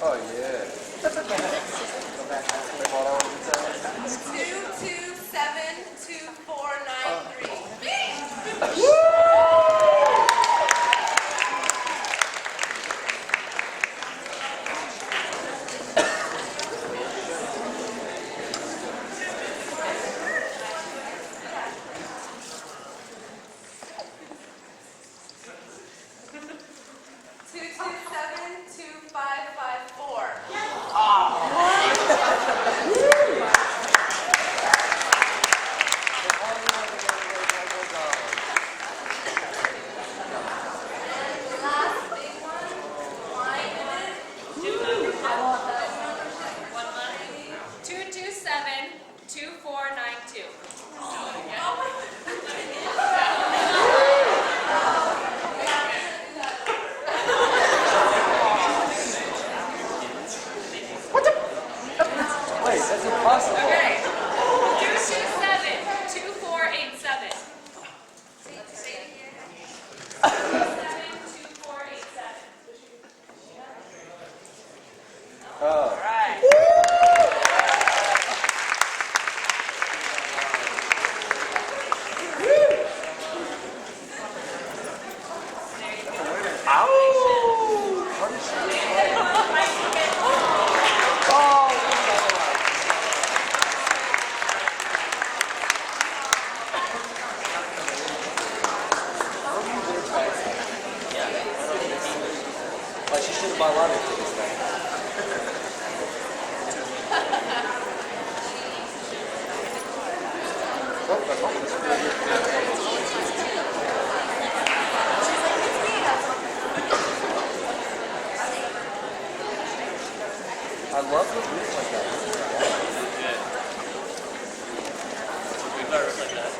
Oh, yeah. Go back to the bottle. 2272493. Wait, that's impossible. Okay. 2272487. Say it again. 2272487. Oh. All right. Like she should have bought lottery tickets then. Oh, that's all. I love the roots like that. We've never like that.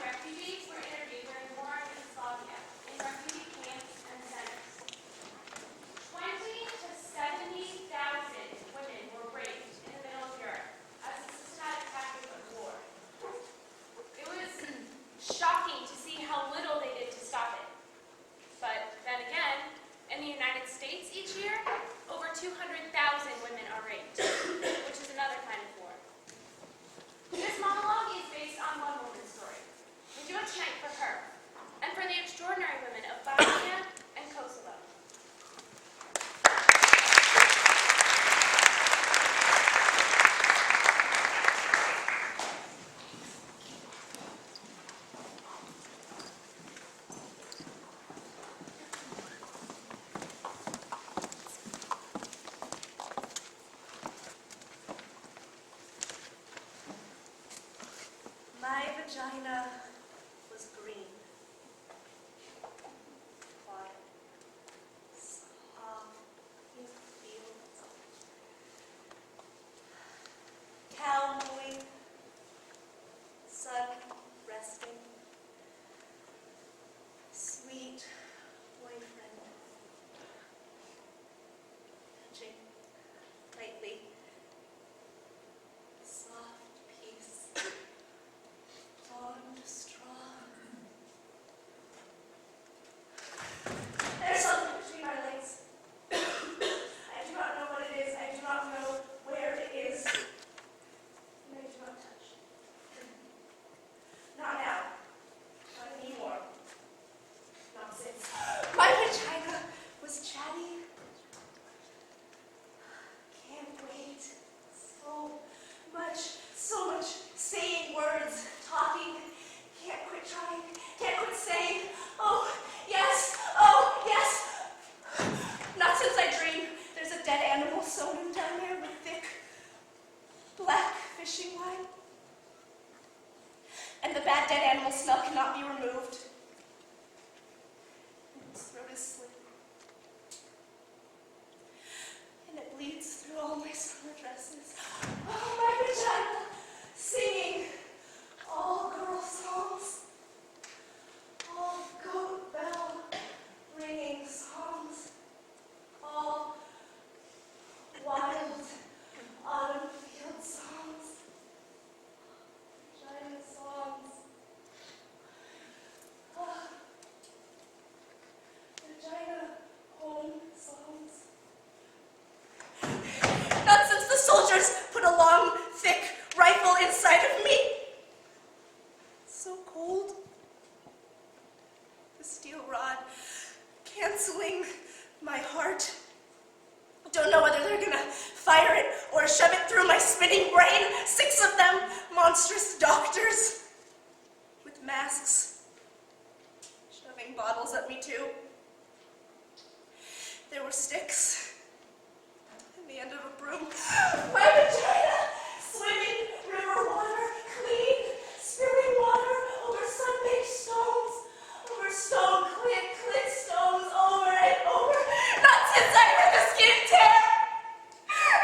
Refugees were interviewed during war in Yugoslavia in refugee camps and centers. 20 to 70,000 women were raped in the middle of Europe as a systematic tactic of war. It was shocking to see how little they did to stop it. But then again, in the United States each year, over 200,000 women are raped, which is another kind of war. This monologue is based on one woman's story. We do it tonight for her, and for the extraordinary women of Bosnia and Kosovo. My vagina was green, quiet, soft in fields, cow mooing, sun resting, sweet boyfriend, touching lightly, soft peace. Bond strong. There's something between my legs. I do not know what it is. I do not know where it is. And I do not touch. Not now. Not anymore. Not since. My vagina was chatty. Can't wait. So much saying words. Talking, can't quit trying, can't quit saying, oh yes, not since I dreamed there's a dead animal sewn in down there with thick, black fishing line. And the bad dead animal smell cannot be removed. And its throat is slit. And it bleeds through all my soldiers put a long, thick rifle inside of me. So cold. The steel rod canceling my heart. Don't know whether they're gonna fire it or shove it through my spinning brain. 6 of them, monstrous doctors with masks, shoving bottles at me too. There were sticks and the end of a broom. My vagina, swimming river water, clean, spilling water over sun-baked stones, over stone clit stones, over and over. Not since I heard the skin tear.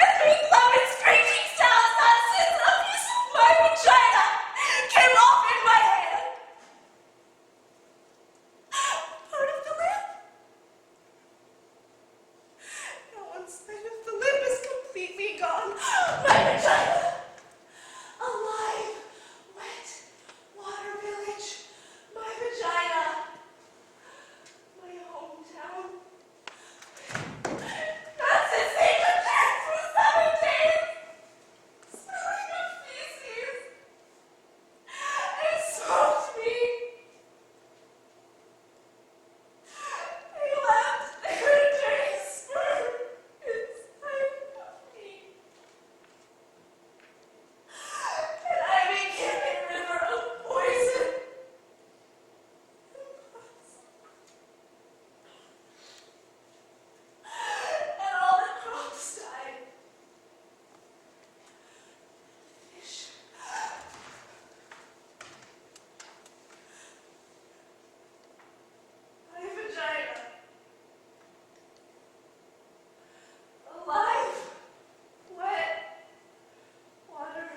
And 3 glowing, screeching sounds, not since a piece of my vagina came off in my hand. Part of the lip. Now one side of the lip is completely gone. My vagina. Alive, wet, water village. My vagina. My hometown. Not since they returned for 7 days. Smelling of feces. It smoked me. They left their dirty sperm inside of me. And I became a river of poison. And all the crops died. Fish. My vagina. Alive. Wet. Water.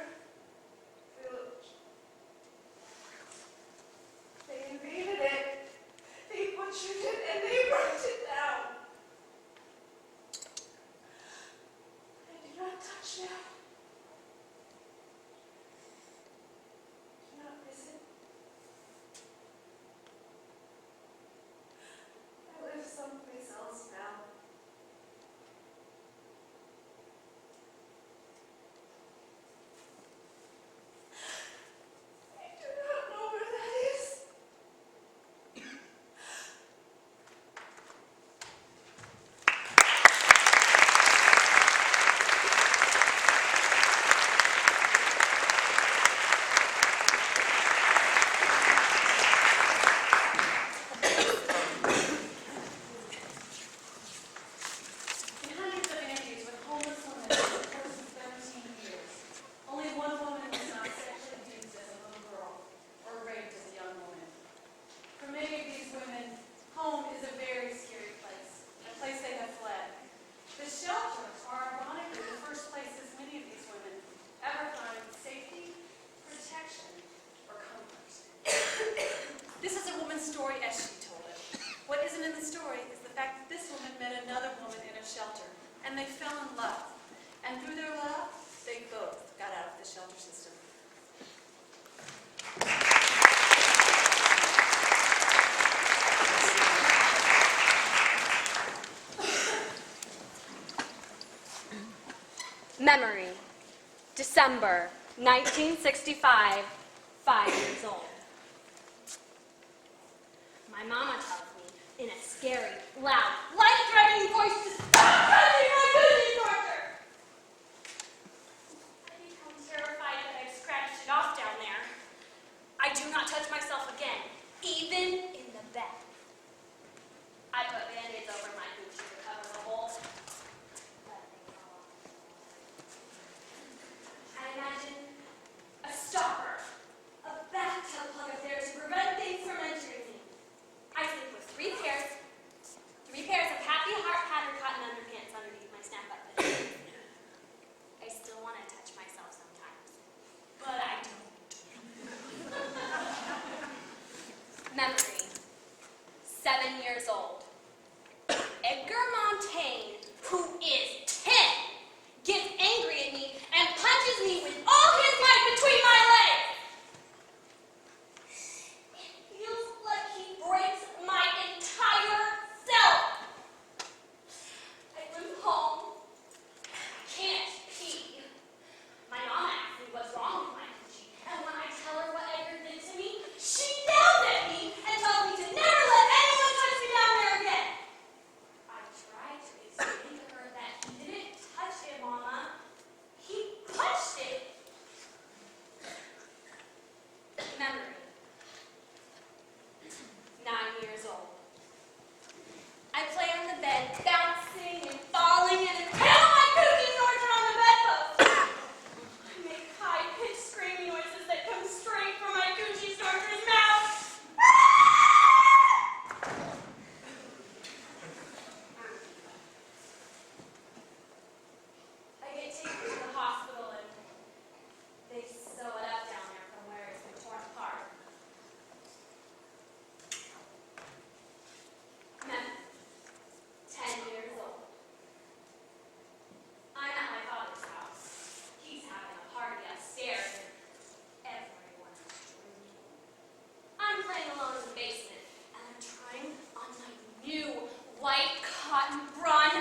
Village. They invaded it. They butchered it and they burnt it down. I do not touch now. Do not visit. I live someplace else now. I do not know where that is. In hundreds of interviews with homeless women over the course of 13 years, only one woman was not sexually abused as a little girl or raped as a young woman. For many of these women, home is a very scary place, a place they have fled. The shelters are ironically the first places many of these women ever find safety, protection, or comfort. This is a woman's story as she told it. What isn't in the story is the fact that this woman met another woman in a shelter, and they fell in love. And through their love, they both got out of the shelter system. Memory, December 1965, 5 years old. My mama tells me in a scary, loud, life-threatening voice to stop touching my cookie torture. I become terrified that I've scratched it off down there. I do not touch myself again, even in the bed. I put Band-Aids over my Gucci to cover the hole. I imagine a stopper, a bathtub plug up there to prevent things from entering me. I sleep with 3 pairs of happy heart pattern cotton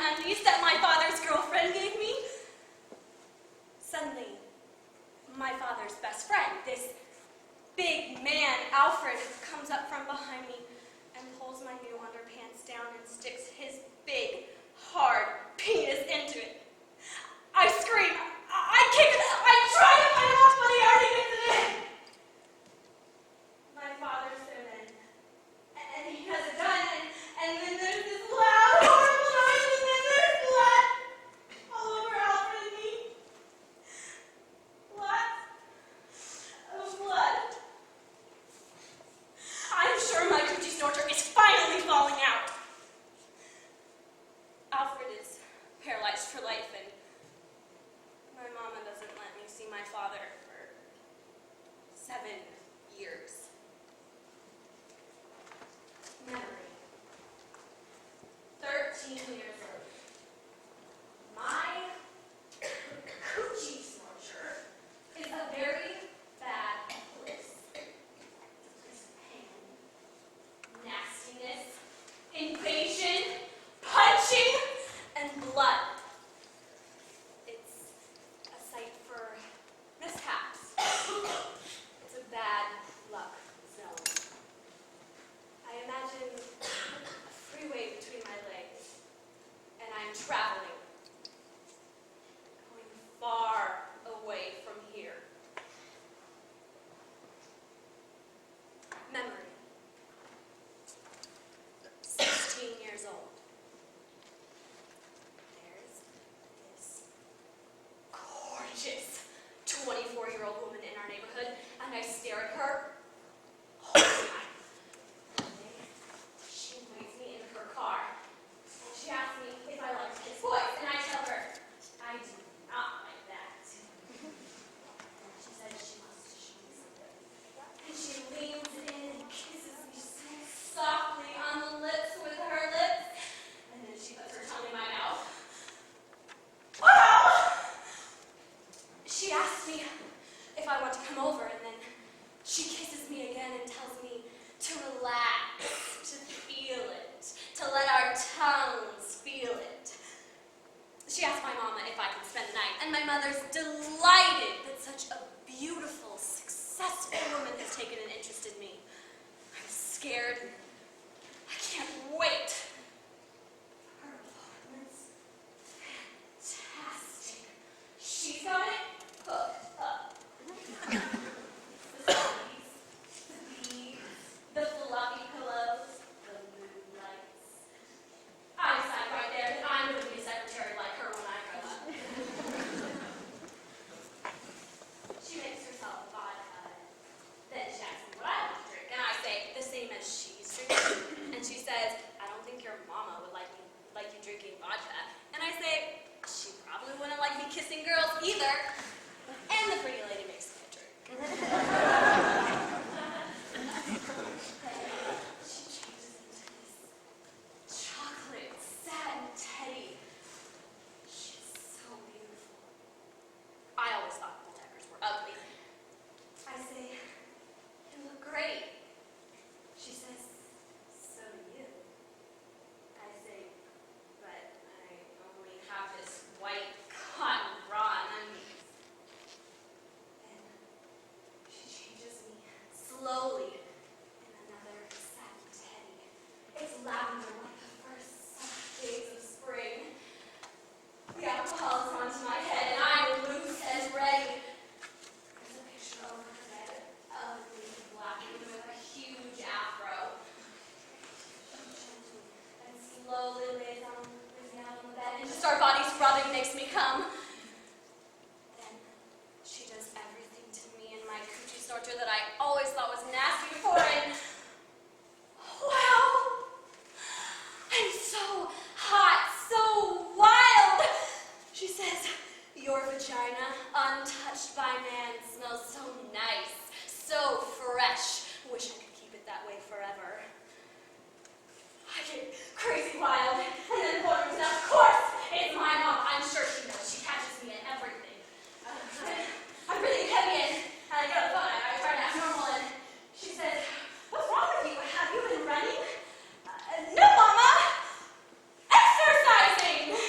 patent undies that my father's girlfriend gave me. Suddenly, my father's best friend, this big man, Alfred, comes up from behind me and pulls my new underpants down and sticks his big, hard penis into it. I scream, I kick it, I try to fight him off, but he already gets it in. My father stood in, and he has a gun, and then there's this loud, horrible noise, and then there's blood all over Alfred and me. Lots of blood. I'm sure my coochie snorter is finally falling out. Alfred is paralyzed for life, and my mama doesn't let me see my father for 7 years. Memory. 13 years old. My coochie snorcher is a very bad place. It's a place of pain, nastiness, invasion, punching, and blood. It's a site for mishaps. It's a bad luck zone. I imagine a freeway between my legs, and I'm traveling, going far away from here. Memory. 16 years old. There's this gorgeous 24-year-old woman in our neighborhood, and I stare at her all the time. One day, she invites me into her car, and she asks me if I like to kiss boys, and I tell her, I do not like that. And she says she wants to show me something. And she leans in and kisses me so softly on the lips with her lips, and then she puts her tongue in my mouth. Wow! She asks me if I want to come over, and then she kisses me again and tells me to relax, to feel it, to let our tongues feel it. She asked my mama if I could spend the night, and my mother's delighted that such a beautiful, successful woman has taken an interest in me. I'm scared. I can't wait. Her apartment's fantastic. She's got it hooked up. The zombies, the bees, the fluffy pillows, the moonlights. I decide right there that I'm going to be a secretary like her when I grow up. She makes herself a vodka. Then she asks me what I want to drink, and I say the same as she's drinking. And she says, I don't think your mama would like you drinking vodka. And I say, she probably wouldn't like me kissing girls either. And the pretty lady makes me a drink. She changes into this chocolate satin teddy. She's so beautiful. I always thought Deckers were ugly. I say, you look great. She says, so do you. I say, but I only have this white cotton bra and undies. And she changes me slowly in another satin teddy. It's lavender like the first soft days of spring. The alcohol is onto my head, and I'm loose and ready. There's a picture over her bed of me, black woman with a huge afro. And slowly lays down on the bed, and just our bodies rubbing makes me come. Then she does everything to me in my coochie snorter that I always thought was nasty before, and wow! I'm so hot, so wild! She says, your vagina, untouched by man, smells so nice, so fresh. Wish I could keep it that way forever. I get crazy wild, and then Porter says, of course, it's my mom. I'm sure she knows. She catches me in everything. I'm breathing heavy, and I get on the phone. I try to act normal, and she says, what's wrong with you? Have you been running? No, Mama. Exercising.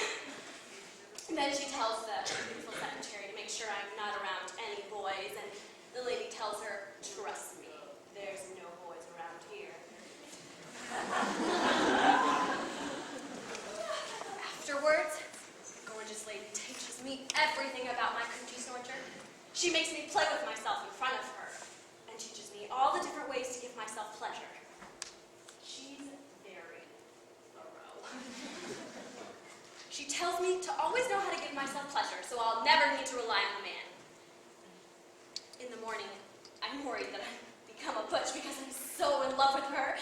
Afterwards, the gorgeous lady teaches me everything about my coochie snorcher. She makes me play with myself in front of her and teaches me all the different ways to give myself pleasure. She's very thorough. She tells me to always know how to give myself pleasure, so I'll never need to rely on a man. In the morning, I'm worried that I've become a butch because I'm so in love with her.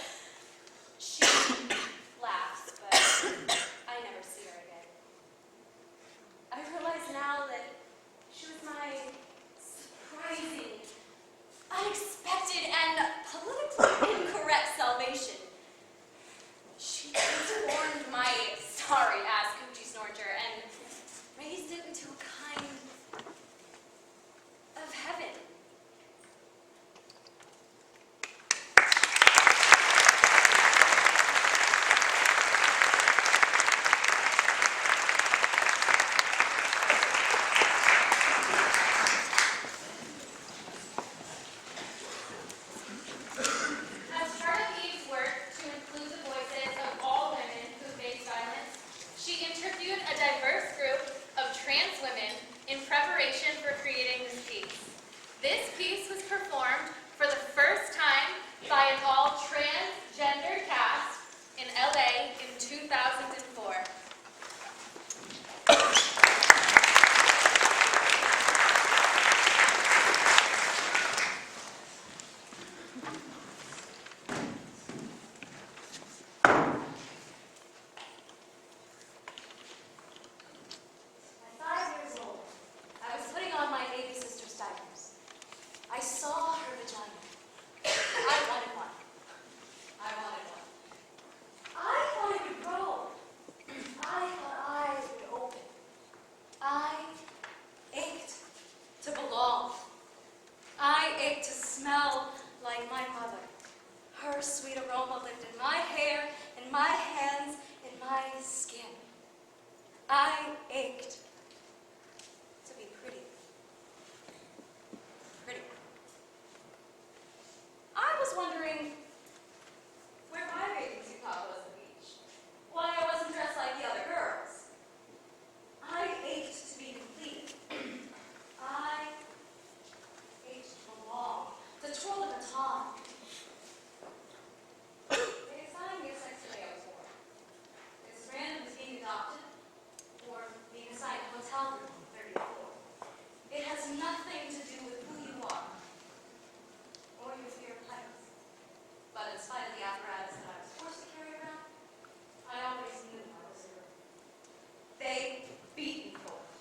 She laughs, but I never see her again. I realize now that she was my surprising, unexpected, and politically incorrect salvation. She transformed my sorry-ass coochie snorcher and raised it into a kind of heaven. As part of Eve's work to include the voices of all women who face violence, she interviewed a diverse group of trans women in preparation for creating this piece. This piece was performed for the first time by an all-transgender cast in LA in 2004. At 5 years old, I was putting on my baby sister's diapers. I saw her vagina. I wanted one. I wanted one. I thought it would grow. I thought eyes would open. I ached to belong. I ached to smell like my mother. Her sweet aroma lived in my hair, in my hands, in my skin. I ached to be pretty. Pretty. I was wondering where my bathing suit pop was at the beach. Why I wasn't dressed like the other girls. I ached to be complete. I ached to belong, to twirl the baton. They assigned me a sex the day I was born. It's random as being adopted or being assigned a hotel room on the 30th floor. It has nothing to do with who you are or your fear of heights. But in spite of the apparatus that I was forced to carry around, I always knew I was a girl. They beat me for it.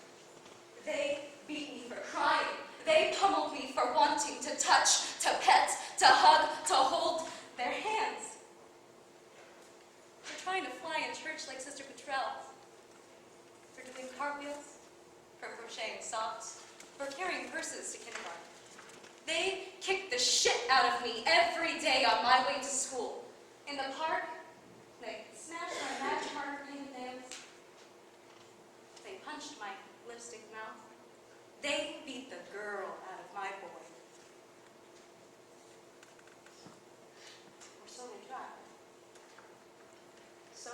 They beat me for crying. They pummeled me for wanting to touch, to pet, to hug, to hold their hands. For trying to fly in church like Sister Petrell. For doing cartwheels. For crocheting socks. For carrying purses to kindergarten. They kicked the shit out of me every day on my way to school. In the park, they smashed my magic marker painted nails. They punched my lipstick mouth. They beat the girl out of my boy. Or so they tried. So,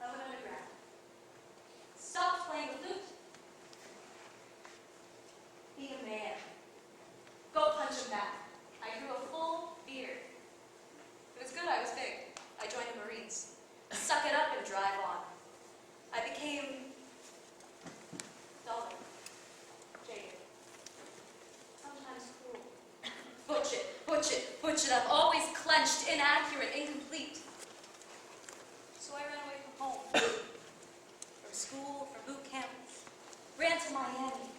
I went underground. Stopped playing the flute. Be a man. Go punch him back. I grew a full beard. It was good I was big. I joined the Marines. Suck it up and drive on. I became duller, jaded, sometimes cruel. Butch it up, always clenched, inaccurate, incomplete. So I ran away from home, from school, from boot camp, ran to Miami,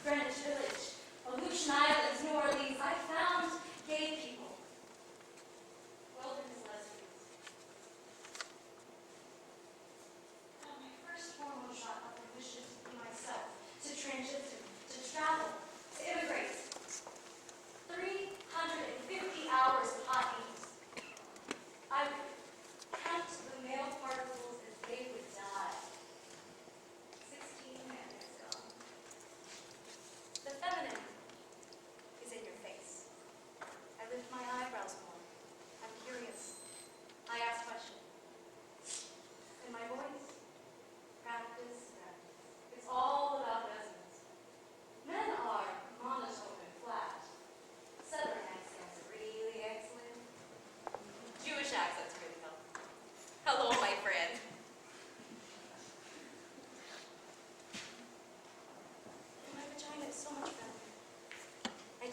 Greenwich Village, Aleutian Islands, New Orleans. I found gay people, wilderness lesbians. Got my first hormone shot of the wishes to be myself, to transition, to travel, to immigrate. 350 hours of hot heat. I would count the male particles as they would die. 16 minutes gone. The feminine is in your face. I lift my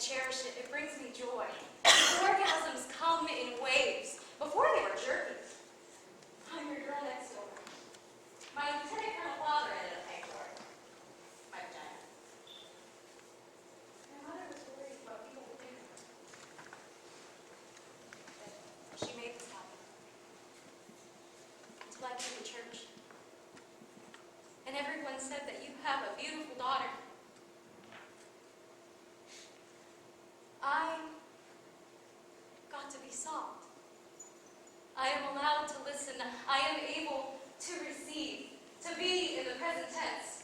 cherish it. It brings me joy. Orgasms come in waves. Before they were jerkies. I'm your girl next door. My lieutenant colonel father ended up paying for it. My vagina. My mother was worried what people would think of her. But she made this happen. Until I came to church. And everyone said that you have a beautiful daughter. I got to be soft. I am allowed to listen. I am able to receive, to be in the present tense.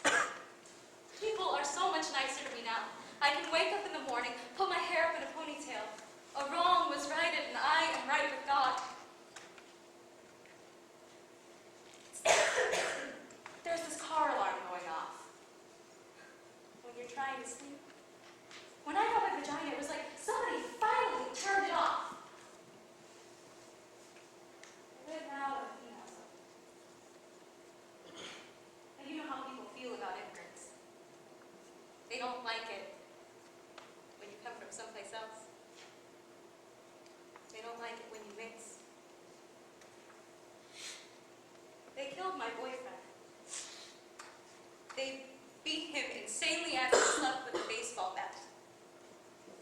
People are so much nicer to me now. I can wake up in the morning, put my hair up in a ponytail. A wrong was righted, and I am right with God. There's this car alarm going off when you're trying to sleep. When I got my vagina, it was like somebody finally turned it off. I live now with a female self. And you know how people feel about immigrants. They don't like it when you come from someplace else. They don't like it when you mix. They killed my boyfriend. They beat him insanely after he slept with a baseball bat.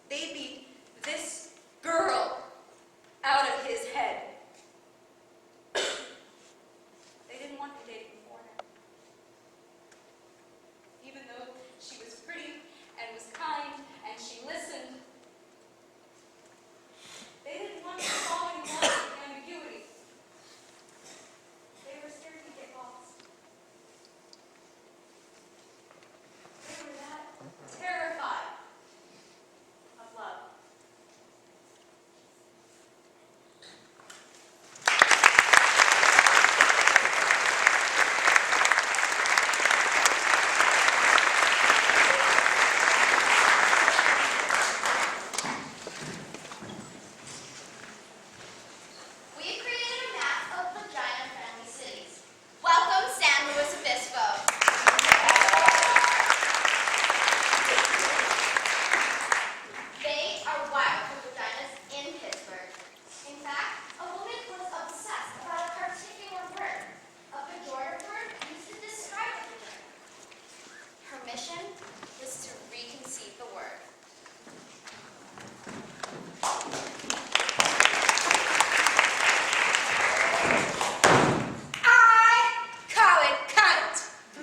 They beat this girl out of his head. They didn't want me dating a foreigner. Even though she was pretty and was kind and she listened, they didn't want me falling in love with ambiguity. They were scared to get lost. They were that terrified of love. We've created a map of vagina-friendly cities. Welcome, San Luis Obispo. They are wild for vaginas in Pittsburgh. In fact, a woman was obsessed about a particular word, a pejorative word used to describe a vagina. Her mission was to reconceive the word. I call it cunt.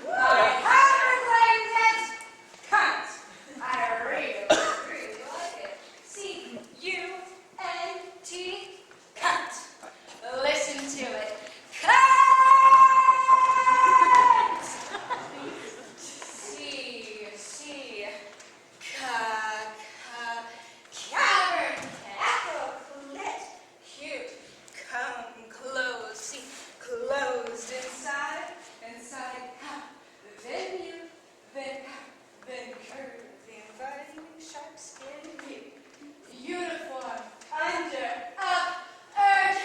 I haven't claimed it. Cunt. I really like it. C-U-N-T. Cunt. Listen to it. Cunt. C. Cavern. Echo. Clit. Cute. Come close. See. Closed inside. Then you. Then curve. The inviting sharp skin view. Uniform. Under. Up. Urge.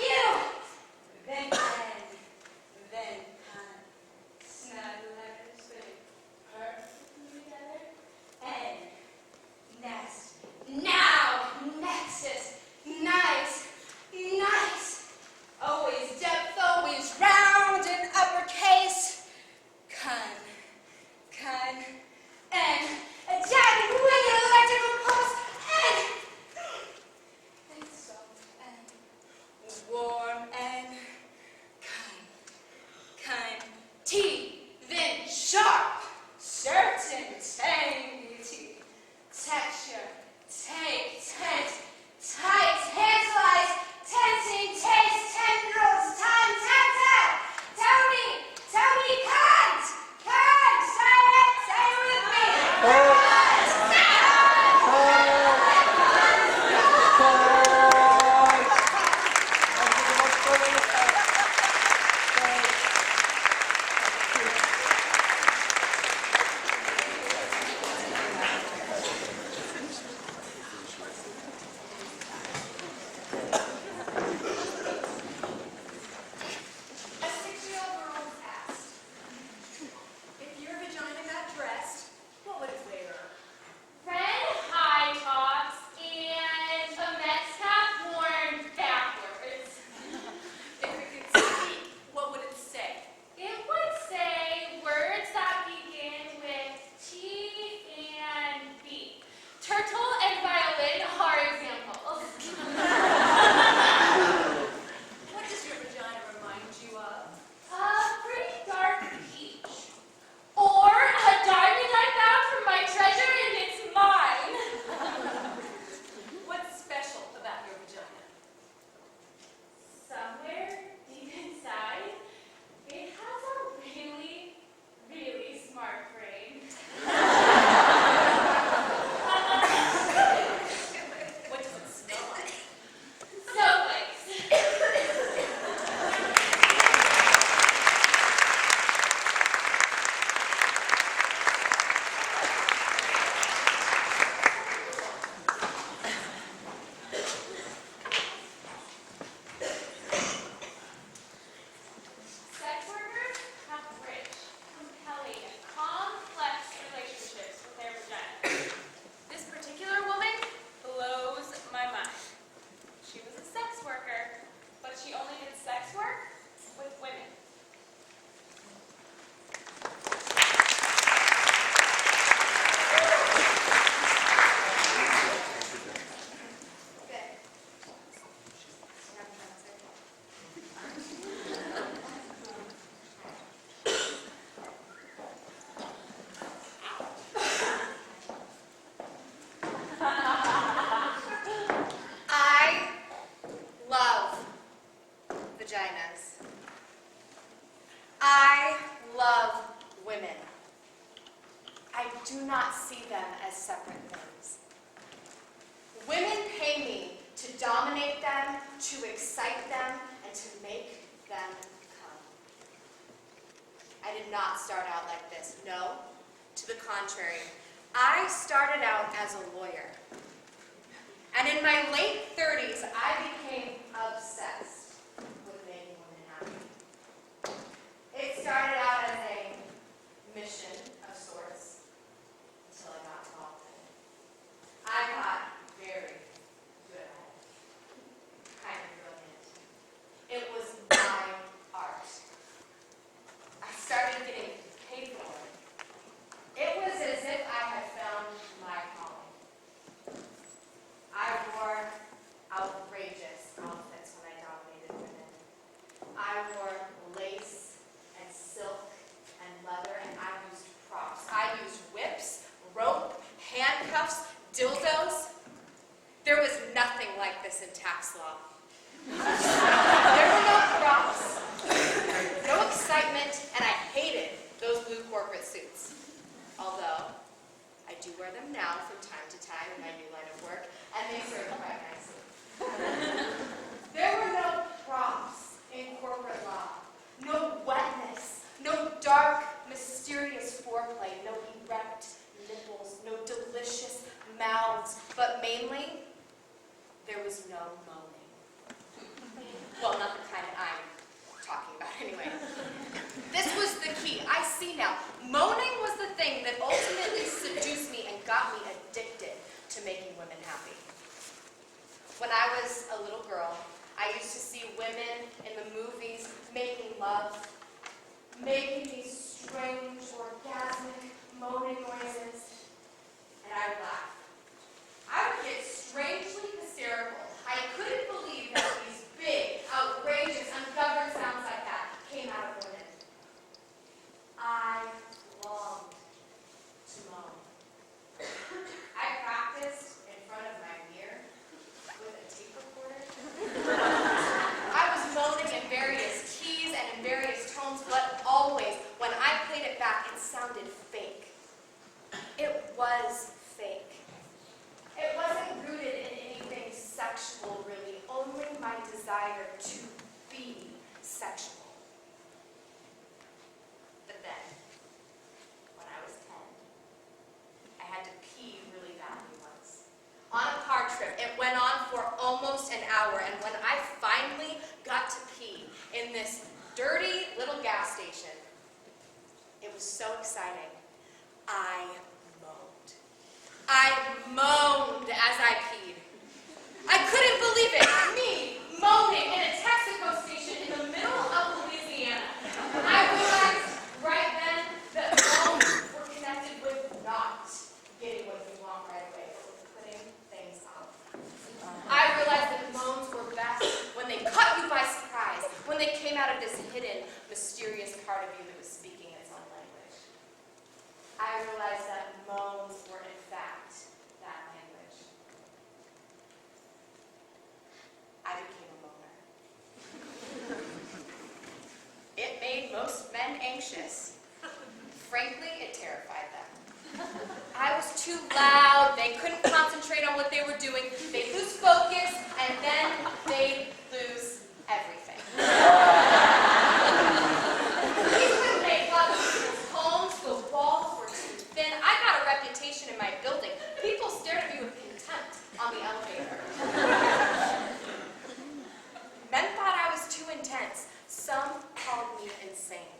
You. Then end. Then kind. Snug letters fitting perfectly together. End. Nest. Now. Nexus. Nice. Always depth, always round and uppercase. Cun. And a giant winged electrical pulse. And soft and warm and kind. T. Then sharp. Certain. Tangy. Texture. Take. Tent. Tight. Tantalize. Tensing. Taste. Tendrils. Time. Tactile. Tell me. Cunt. Say it with me. Thank you. I love women. I do not see them as separate things. Women pay me to dominate them, to excite them, and to make them come. I did not start out like this. No, to the contrary. I started out as a lawyer. And in my late 30s, I became obsessed with making women happy. It started out as a mission of sorts until I got involved in it. I got very good at it. Kind of brilliant. It was my art. I started getting paid for it. It was as if I had found my calling. I wore outrageous outfits when I dominated women. I wore lace and silk and leather, and I used props. I used whips, rope, handcuffs, dildos. There was nothing like this in tax law. There were no props, no excitement, and I hated those blue corporate suits. Although, I do wear them now from time to time in my new line of work, and they serve quite nicely. There were no props in corporate law. No wetness, no dark, mysterious foreplay, no erect nipples, no delicious mouths, but mainly, there was no moaning. Well, not the kind I'm talking about anyway. This was the key. I see now. Moaning was the thing that ultimately seduced me and got me addicted to making women happy. When I was a little girl, I used to see women in the movies making love, making these strange, orgasmic, moaning noises, and I would laugh. I would get strangely hysterical. I couldn't believe that these big, outrageous, ungoverned sounds like that came out of women. I longed to moan. I practiced in front of my mirror with a tape recorder. I was moaning in various keys and in various tones, but always, when I played it back, it sounded fake. It was fake. It wasn't rooted in anything sexual, really, only my desire to be sexual. But then, when I was 10, I had to pee really badly once. On a car trip, it went on for almost an hour, and when I finally got to pee in this dirty little gas station, it was so exciting. I moaned. I moaned as I peed. I couldn't believe it. Me, moaning in a Texaco station in the middle of Louisiana. I realized right then that moans were connected with not getting what you want right away, but with putting things off. I realized that moans were best when they caught you by surprise, when they came out of this hidden, mysterious part of you that was speaking its own language. I realized that moans were in fact that language. I became a moaner. It made most men anxious. Frankly, it terrified them. I was too loud, they couldn't concentrate on what they were doing, they'd lose focus, and then they'd lose everything. These couldn't make love to people's homes, those walls were too thin. I got a reputation in my building. People stared at me with contempt on the elevator. Men thought I was too intense. Some called me insane.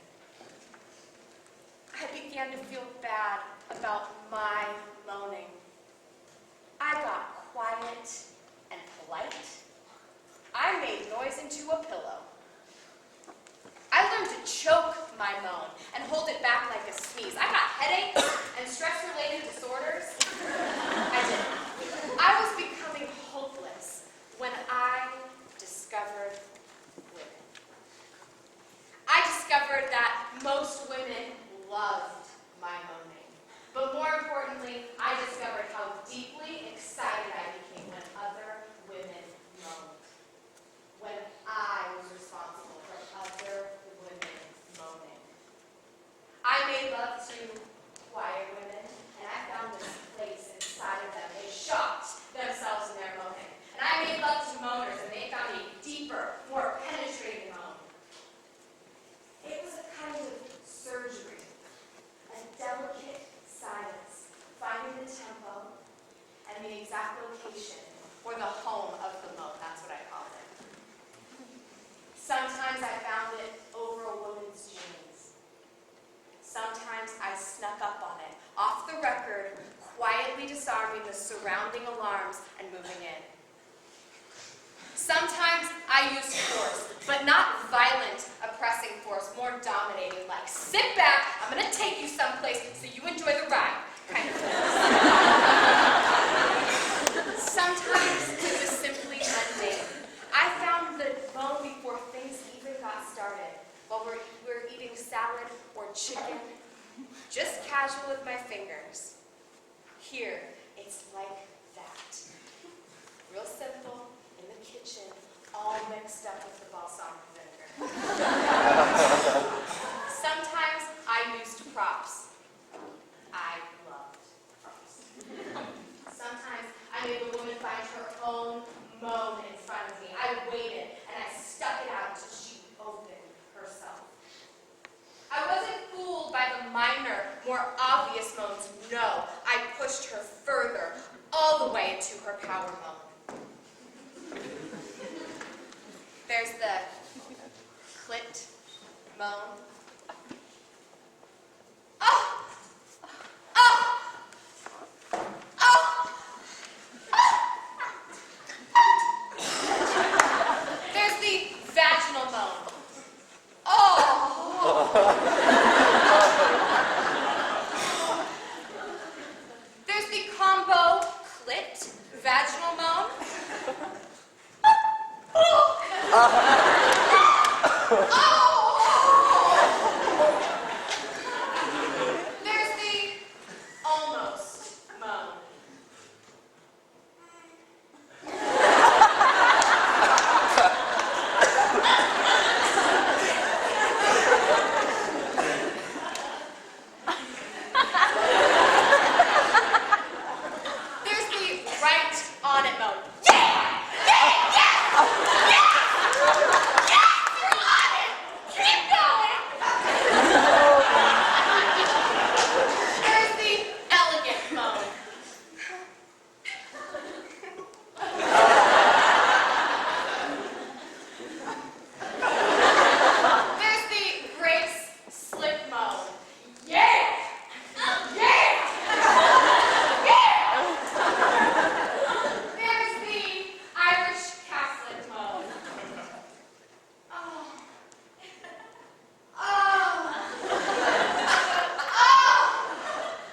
I began to feel bad about my moaning. I got quiet and polite. I made noise into a pillow. I learned to choke my moan and hold it back like a sneeze. I got headaches and stress-related disorders. I did. I was becoming hopeless when I discovered women. I discovered that most women loved my moaning. But more importantly, I discovered how deeply excited I became when other women moaned. When I was responsible for other women moaning. habitation, or the home of the moan, that's what I called it. Sometimes I found it over a woman's jeans. Sometimes I snuck up on it, off the record, quietly disarming the surrounding alarms and moving in. Sometimes I used force, but not violent, oppressing force, more dominating, like, sit back, I'm gonna take you someplace so you enjoy the ride, kind of force. Sometimes it was simply mundane. I found the bone before things even got started, while we're eating salad or chicken, just casual with my fingers. Here, it's like that. Real simple, in the kitchen, all mixed up with the balsamic vinegar. Sometimes I used props. I loved props. Sometimes I made the woman find her own moan in front of me. I waited, and I stuck it out until she opened herself. I wasn't fooled by the minor, more obvious moans. No, I pushed her further, all the way into her power moan. There's the clit moan. Oh! Oh! Oh! There's the vaginal moan. Oh! There's the combo clit vaginal moan. Oh! There's the almost moan. There's the right on it moan. Yeah! Yeah! Yeah! Yeah! Yeah! You're on it! Keep going! There's the elegant moan. There's the Grace slip moan. Yeah! Yeah! Yeah! There's the Irish Catholic moan. Oh. Oh. Oh.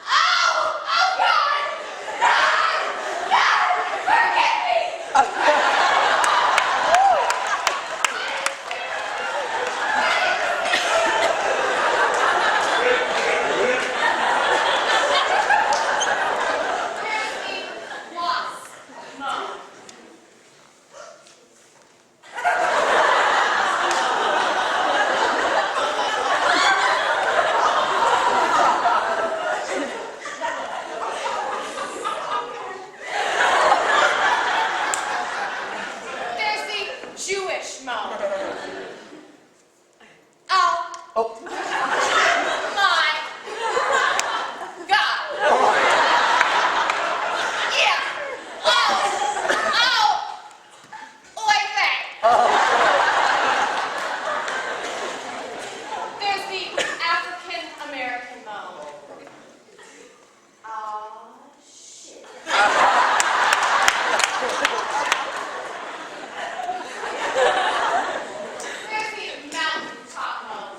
Oh. Oh, God! God! God! Forgive me! There's the wasp moan. There's the Jewish moan. Oh. My God. Yeah. Oh. Like that. There's the African American moan. Oh, shit. There's the mountaintop moan.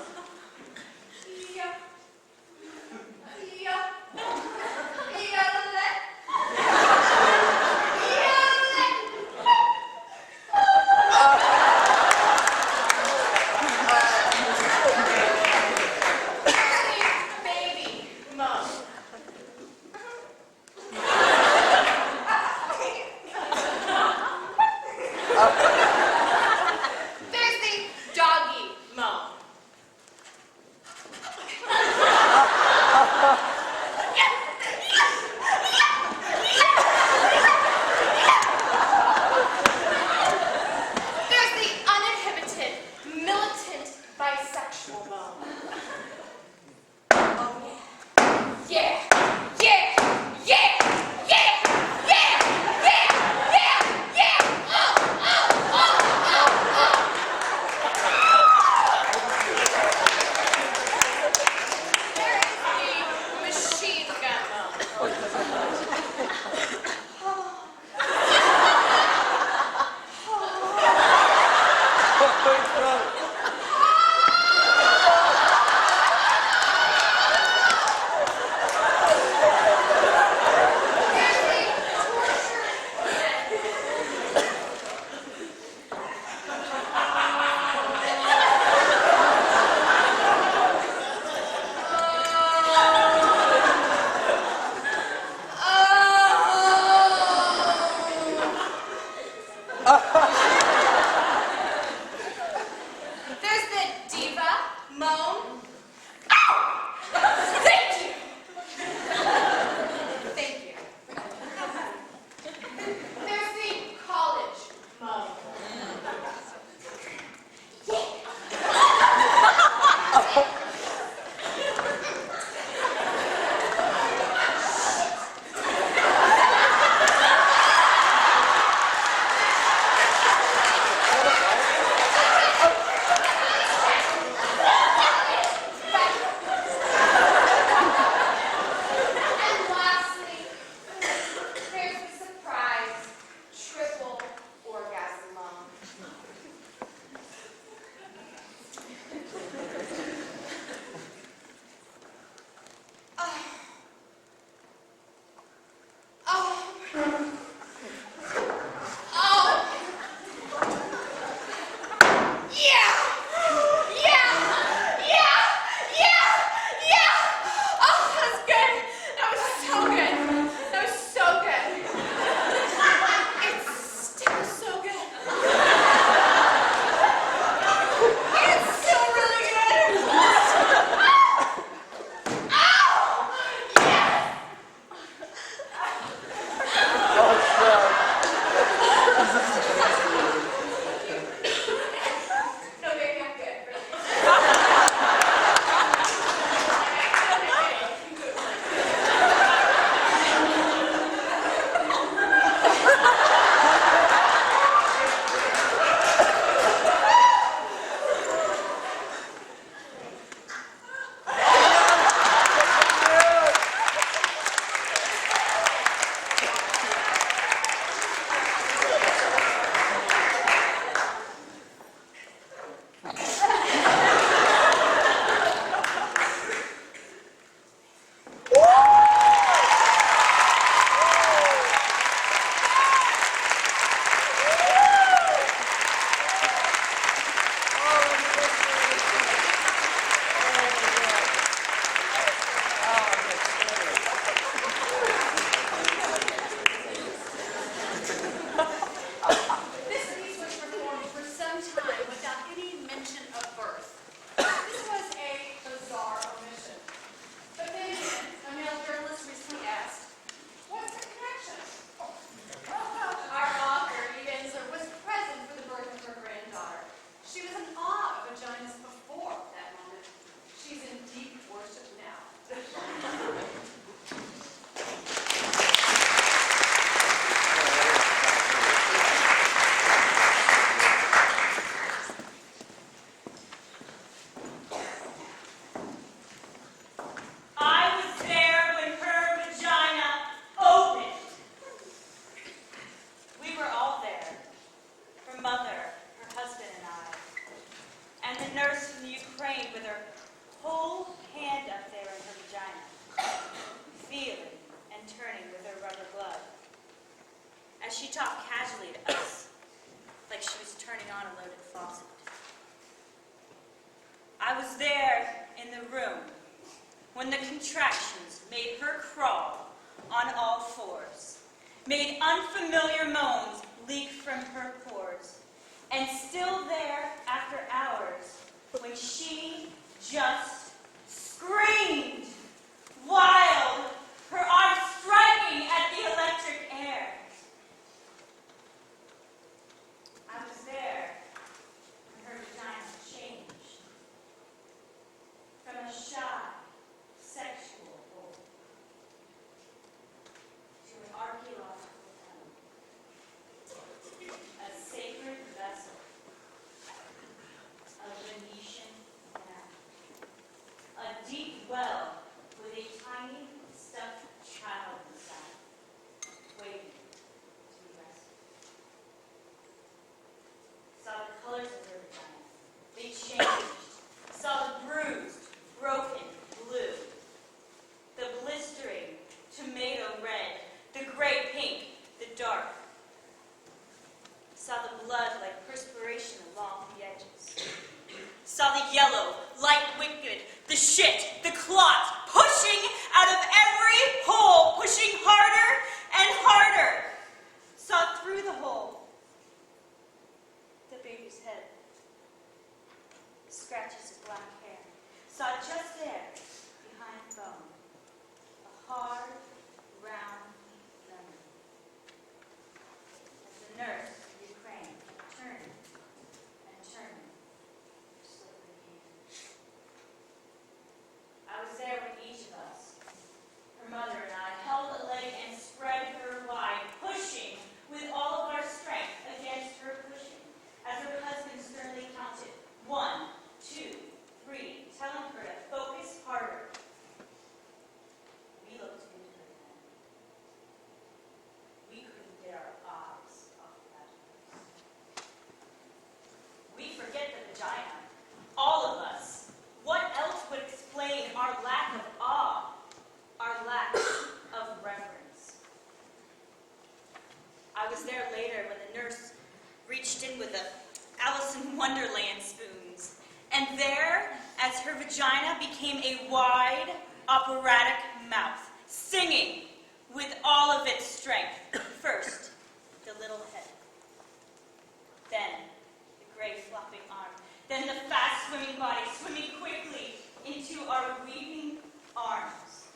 room when the contractions made her crawl on all fours, made unfamiliar moans leak from her pores, and still there after hours when she just screamed, wild, her arms striking at the electric air. I was there when her vagina changed from a shy, sexual hole to an archaeological temple, a sacred vessel, a Venetian canal, a deep well with a tiny stuffed child inside, waiting to be rescued. Saw the colors of her vagina. They changed. Saw the bruised, broken blue, the blistering tomato red, the gray pink, the dark. Saw the blood like perspiration along the edges. Saw the yellow, light liquid, the shit, the clot, pushing out of every hole, pushing harder and harder. Saw through the hole the baby's head, scratches of black hair. Saw just there, behind the bone, a hard, round memory. As the nurse, Ukraine, turned and turned, slowly came. I was there with each of us. Her mother and I held a leg and spread her wide, pushing with all of our strength against her pushing, as her husband sternly counted 1, 2, 3, telling her to focus harder. We looked into her then. We couldn't get our eyes off of that nurse. We forget the vagina, all of us. What else would explain our lack of awe, our lack of reverence? I was there later when the nurse reached in with the Alice in Wonderland spoons, and there, as her vagina became a wide, operatic mouth, singing with all of its strength. First, the little head, then the gray flopping arm, then the fast swimming body, swimming quickly into our weeping arms.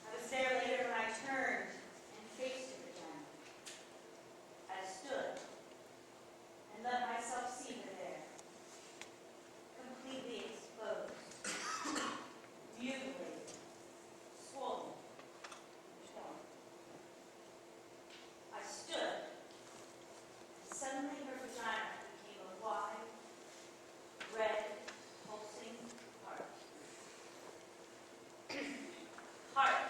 I was there later when I turned and faced her again. I stood and let myself see her there, completely exposed, mutilated, swollen, and torn. I stood, and suddenly her vagina became a wide, red, pulsing heart. Heart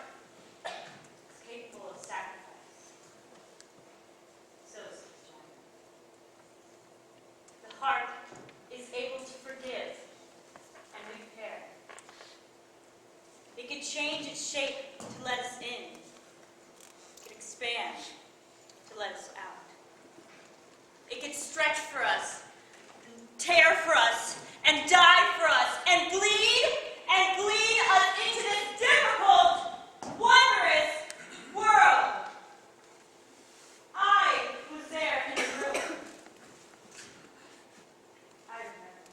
is capable of sacrifice. So is the vagina. The heart is able to forgive and repair. It could change its shape to let us in. It could expand to let us out. It could stretch for us, and tear for us, and die for us, and bleed us into this difficult, wondrous world. I was there in the room. I remember.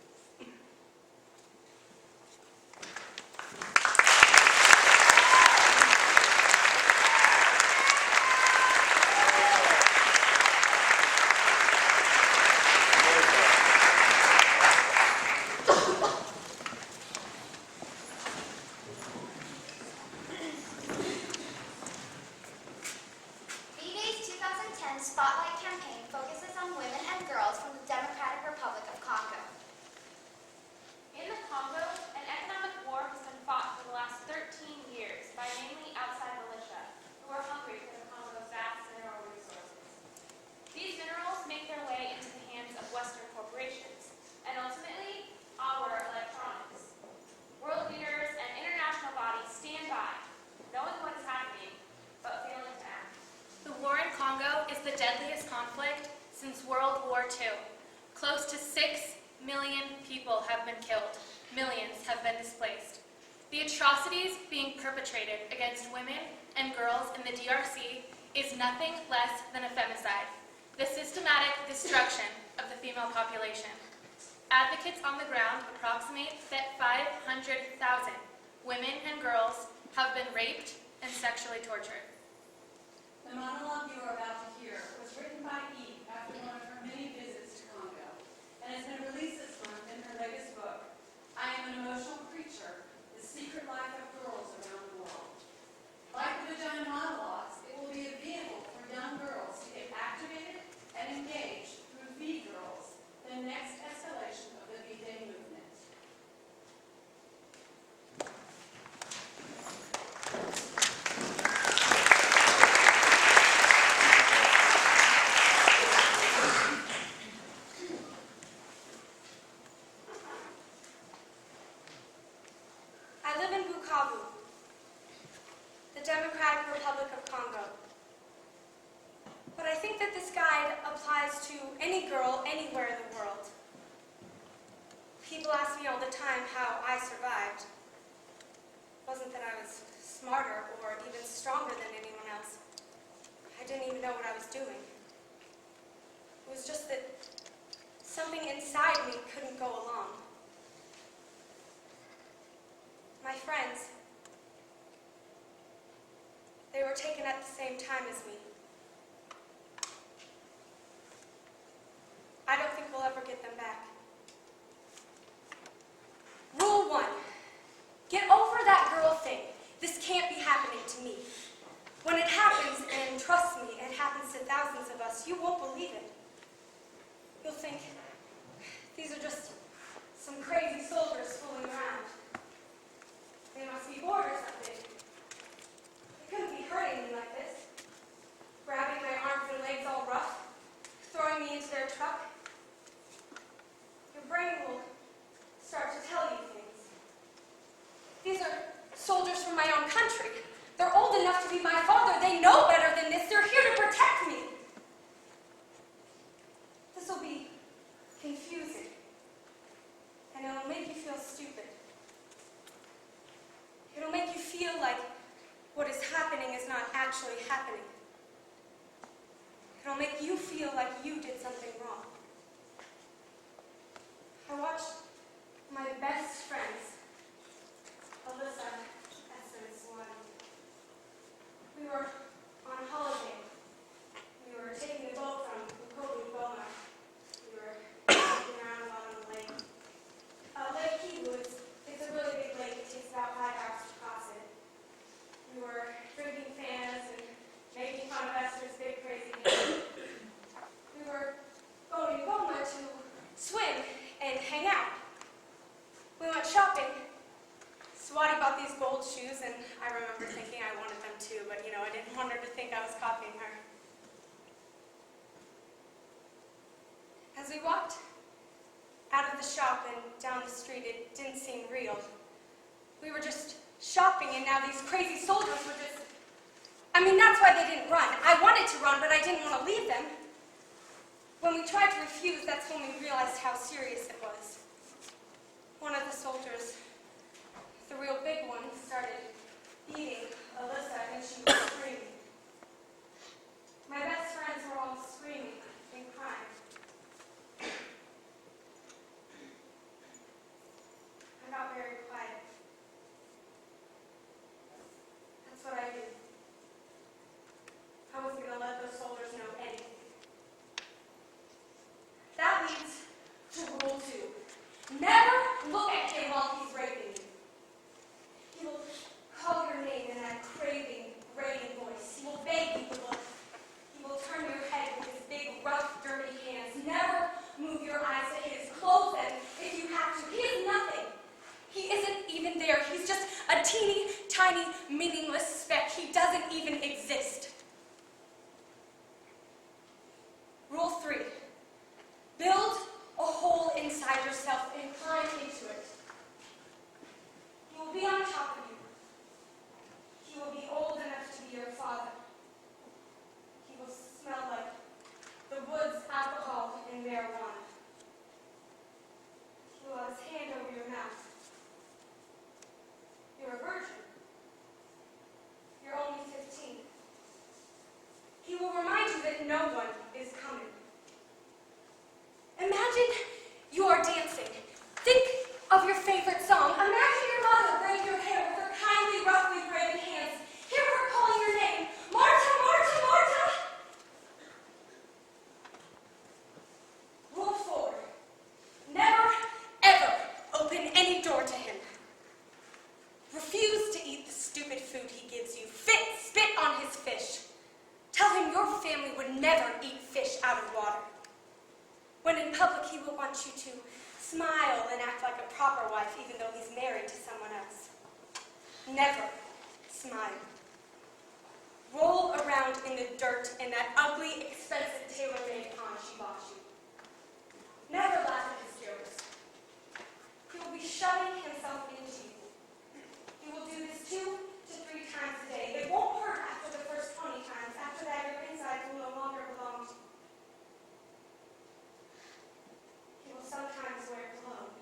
million people have been killed. Millions have been displaced. The atrocities being perpetrated against women and girls in the DRC is nothing less than a femicide, the systematic destruction of the female population. Advocates on the ground approximate that 500,000 women and girls have been raped and sexually tortured. The monologue you are about to hear was written by Eve after one of her many visits to Congo and has been released this month in her latest book, I Am an Emotional Creature, The Secret Life of Girls Around the World. Like the vagina monologues, it will be a vehicle for young girls to get activated and engaged through V-Girls, the next escalation of the V-Day movement. I live in Bukavu, the Democratic Republic of Congo. But I think that this guide applies to any girl anywhere in the world. People ask me all the time how I survived. It wasn't that I was smarter or even stronger than anyone else. I didn't even know what I was doing. It was just that something inside me couldn't go along. My friends, they were taken at the same time as me. I don't think we'll ever get them back. Rule 1, get over that girl thing. This can't be happening to me. When it happens, and trust me, it happens to thousands of us, you won't believe it. You'll think, these are just some crazy soldiers fooling around. They must be bored or something. They couldn't be hurting me like this. Grabbing my arms and legs all rough, throwing me into their truck. Your brain will start to tell you things. These are soldiers from my own country. They're old enough to be my father. They know better than this. They're here to protect me. This will be confusing. And it'll make you feel stupid. It'll make you feel like what is happening is not actually happening. It'll make you feel like you did something wrong. I watched my best friends, Alyssa, Esther, and Swan. We were on holiday. We were taking the boat from Bukovu, Goma. We were walking around along the lake. Lake Kivu is a really big lake. It takes about 5 hours to cross it. We were drinking fans and making fun of Esther's big crazy hair. We were going to Goma to swim and hang out. We went shopping. Swati bought these gold shoes, and I remember thinking I wanted them too, but I didn't want her to think I was copying her. As we walked out of the shop and down the street, it didn't seem real. We were just shopping, and now these crazy soldiers were just... that's why they didn't run. I wanted to run, but I didn't want to leave them. When we tried to refuse, that's when we realized how serious it was. One of the soldiers, the real big one, started beating Alyssa, and she was screaming. My best friends were all screaming and crying. I got very quiet. That's what I did. I wasn't going to let those soldiers know anything. That leads to rule 2. Never look at him while he's raping you. He will call your name in that craving, grating voice. He will beg you to look. He will turn your head with his big, rough, dirty hands. Never move your eyes to his clothes them if you have to. He is nothing. He isn't even there. He's just a teeny, tiny, meaningless speck. He doesn't even exist. Rule 3. Build a hole inside yourself and climb into it. He will be on top of you. He will be old enough to be your father. He will smell like the woods, alcohol, and marijuana. smile and act like a proper wife even though he's married to someone else. Never smile. Roll around in the dirt in that ugly, expensive tailor-made pond she bought you. Never laugh at his jokes. He will be shoving himself into you. He will do this 2 to 3 times a day. It won't hurt after the first 20 times. After that, your insides will no longer belong to you. He will sometimes wear cologne.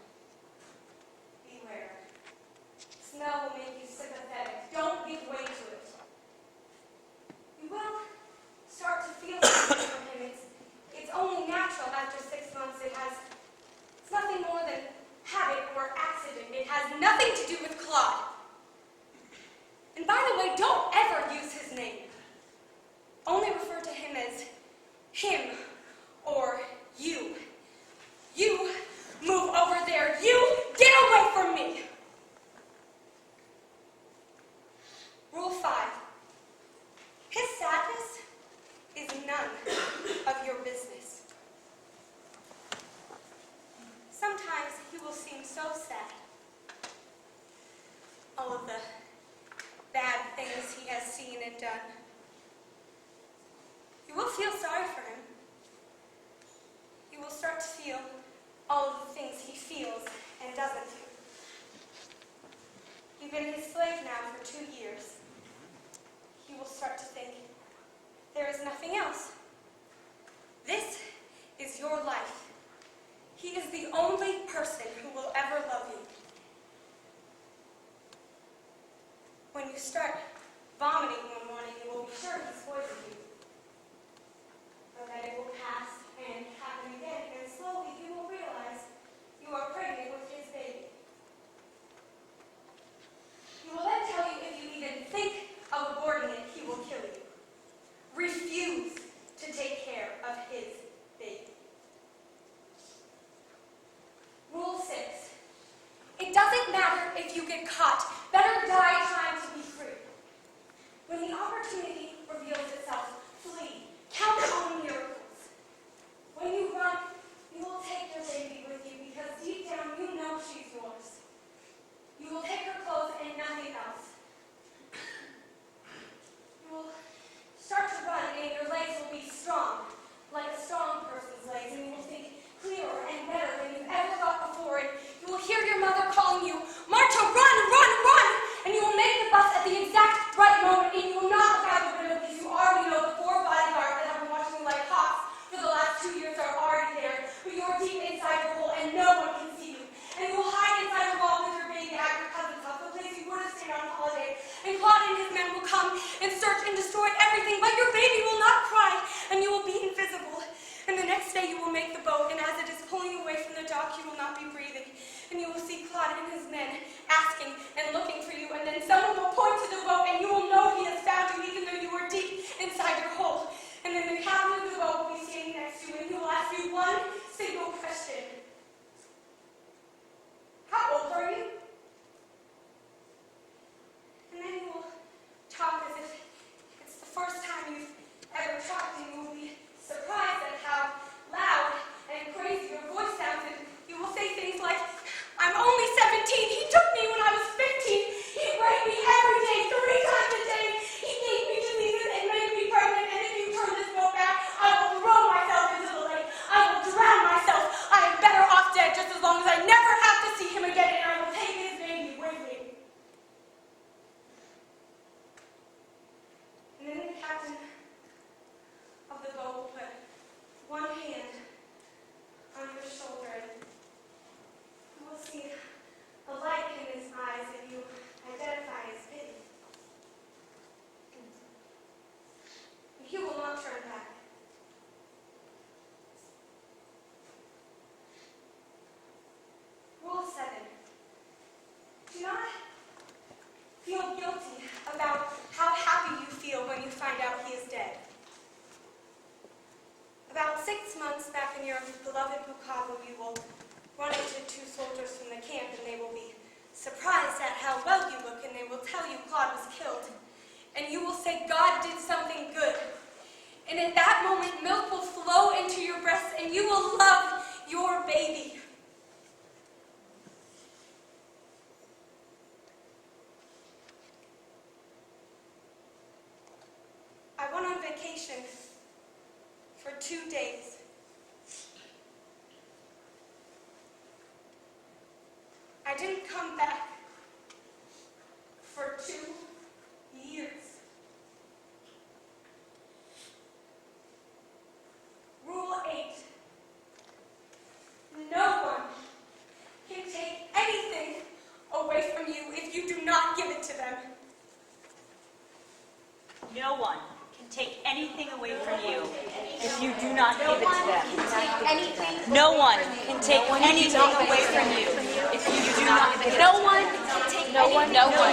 Beware. Smell will make you sympathetic. Don't give way to it. You will start to feel something from him. It's only natural after 6 months. It's nothing more than habit or accident. It has nothing to do with Claude. And by the way, don't ever use his name. Only refer to him as him or you. You move over there. You get away from me. Rule 5. His sadness is none of your business. Sometimes he will seem so sad. All of the bad things he has seen and done. You will feel sorry for him. You will start to feel all of the things he feels and doesn't do. You've been his slave now for 2 years. He will start to think, there is nothing else. This is your life. He is the only person who will ever love you. When you start vomiting one morning, you will be sure he's poisoned you. But then it will pass and happen again, and slowly you will realize you are pregnant with his baby. He will then tell you if you even think of aborting it, he will kill you. Refuse to take care of his baby. Rule 6. It doesn't matter if you get caught. Better die trying to be free. When the opportunity reveals itself, flee. Count on miracles. When you run, you will take your baby with you because deep down you know she's yours. You will take her clothes and nothing else. You will start to run and your legs will be strong, like a strong person's legs, and you will think clearer and better than you've ever thought before. And you will hear your mother calling you, Marta, run, run, run! And you will make the bus at the exact right moment, and you will not look out the window because you already know the 4 bodyguards that have been watching you like hawks for the last 2 years are already there. But you are deep inside your hole, and no one can see you. And you will hide inside your wall with your baby at your cousin's house, the place you were to stay on holiday. And Claude and his men will come and search and destroy everything, but your baby will not cry, and you will be invisible. And the next day you will make the boat, and as it is pulling away from the dock, you will not be breathing. And you will see Claude and his men asking and looking for you, and then someone will point to the boat, and you will know he has found you, even though you were deep inside your hole. And then the captain of the boat will be standing next to you, and he will ask you one single question. How old are you? And then you will talk as if it's the first time you've ever talked, and you will be surprised at how loud and crazy your voice sounds, and you will say things like, I'm only 17. He took me when I was 15. He raped me every day, 3 times a day. He gave me diseases and made me pregnant, and if you turn this boat back, I will throw myself into the lake. I will drown myself. I am better off dead just as long as I never have to see him again, and I will take his baby with me. And then the captain of the boat will put one hand on your shoulder, and you will see a light in his eyes that you identify as pity. And he will not turn back. Rule 7. Do not feel guilty about how happy you feel when you find out he is dead. About 6 months back in your beloved Bukavu, you will run into 2 soldiers from the camp, and they will be surprised at how well you look, and they will tell you Claude was killed. And you will say, God did something good. And at that moment, milk will flow into your breast, and you will love your baby. vacation for 2 days. I didn't come back for 2 years. Rule 8. No one can take anything away from you if you do not give it to them. No one can take anything away from you if you do not give it to them. No one can take anything away from you if you do not give it to them. No one can take anything away